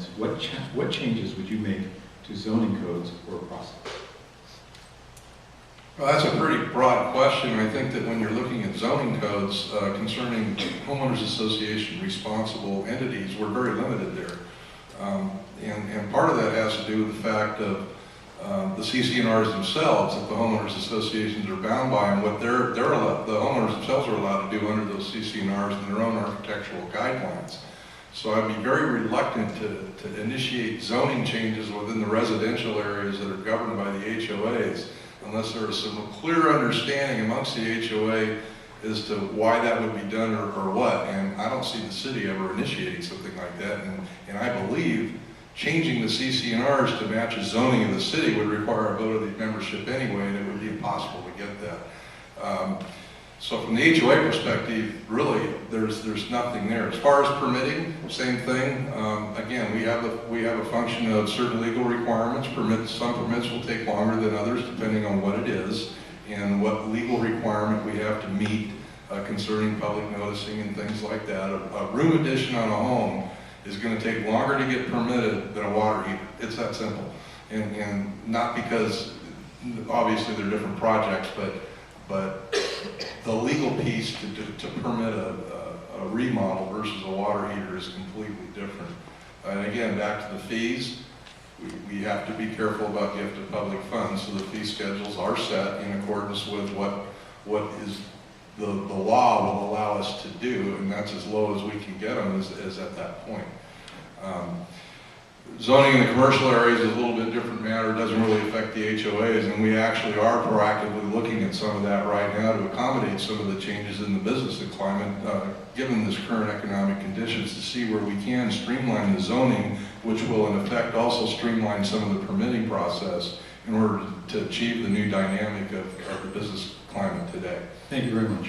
development, what changes would you make to zoning codes or process? Well, that's a pretty broad question. I think that when you're looking at zoning codes concerning homeowners association responsible entities, we're very limited there. And part of that has to do with the fact of the CC&Rs themselves, that the homeowners associations are bound by, and what the homeowners themselves are allowed to do under those CC&Rs and their own architectural guidelines. So I'd be very reluctant to initiate zoning changes within the residential areas that are governed by the HOAs, unless there is some clear understanding amongst the HOA as to why that would be done or what. And I don't see the city ever initiating something like that. And I believe changing the CC&Rs to match the zoning of the city would require a vote of the membership anyway, and it would be impossible to get that. So from the HOA perspective, really, there's nothing there. As far as permitting, same thing. Again, we have a function of certain legal requirements. Some permits will take longer than others, depending on what it is and what legal requirement we have to meet concerning public noticing and things like that. A room addition on a home is going to take longer to get permitted than a water heater. It's that simple. And not because, obviously, they're different projects, but the legal piece to permit a remodel versus a water heater is completely different. And again, back to the fees, we have to be careful about gift of public funds, so the fee schedules are set in accordance with what is the law will allow us to do, and that's as low as we can get them is at that point. Zoning in the commercial areas is a little bit different matter. It doesn't really affect the HOAs, and we actually are proactively looking at some of that right now to accommodate some of the changes in the business climate, given this current economic conditions, to see where we can streamline the zoning, which will in effect also streamline some of the permitting process in order to achieve the new dynamic of the business climate today. Thank you very much.